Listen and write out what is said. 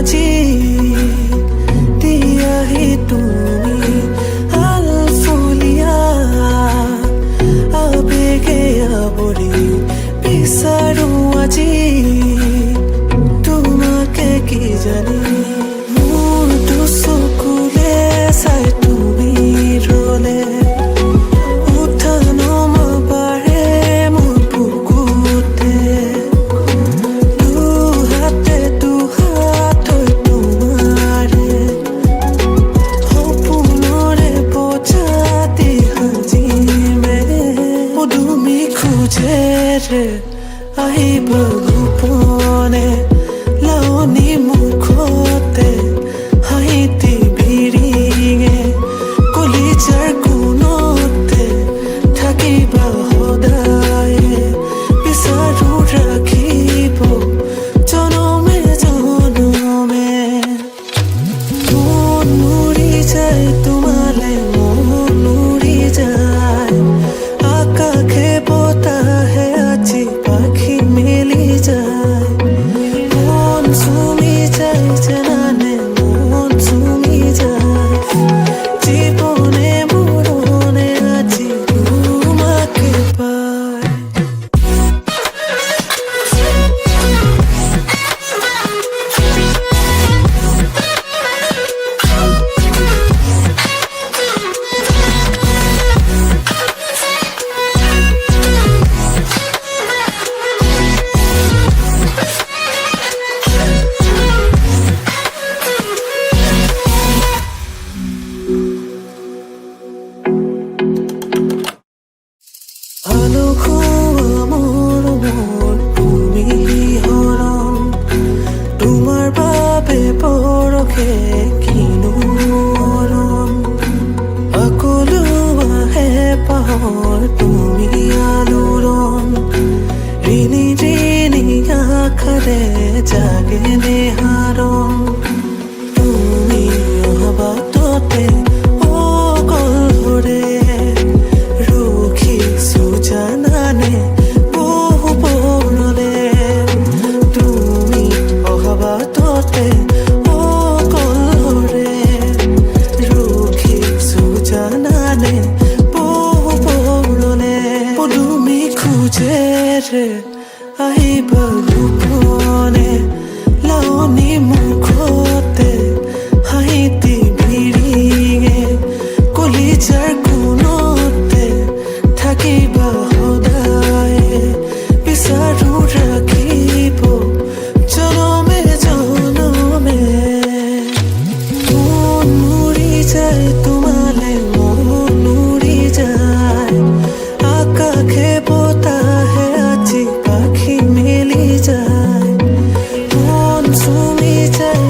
আজি দিয়াহি তুমি আলফুলিয়া আবেগে আবৰি বিচাৰো আজি তোমাকে কি জানি মোৰটো চকুলে চাই তুমি ৰলে উঠা নমা পাৰে মোৰ বুকুতে দুহাতে দুহাত হৈ তোমাৰে সপোনৰে বোজাতি সাজিমে তুমি খোজেৰে আহিব গোপনে লাৱনী মুখতে হাঁহিতি বিৰিঙে কলিজাৰ কোণতে থাকিবা সদায়ে বিচাৰো ৰাখিব জনমে জনমে মন উৰি যায় তোমালে মন উৰি যায় আকাশে বতাহে আজি পাখি মেলি যায় মন চুমি যায় জানানে মন চুমি যায় জীবনে মরণে আজি তোমাকে পায় আলো খোৱা মোৰ মন তুমি হৰণ তোমাৰ বাবে পৰখে কিনো মৰণ আকলো আহে পাহৰ তুমি আলোড়ন ঋণী ঋণী আশাৰে জাগে নেহাৰণ তুমি অহা বাটতে অকলশৰে জানানে বহু পৰণে তুমি অহা বাটতে অকলশৰে ৰখিছো জানানে বহু পৰণে তুমি খোজেৰে আহিব গোপনে লাৱনী মুখতে হাঁহিতি বিৰিঙে কলিজাৰ কোণতে থাকিবা সদায়ে বিচাৰো ৰাখিব জনমে জনমে মন উৰি যায় তোমালে মন উৰি যায় আকাশে বতাহে আজি পাখি মেলি যায় মন চুমি যায়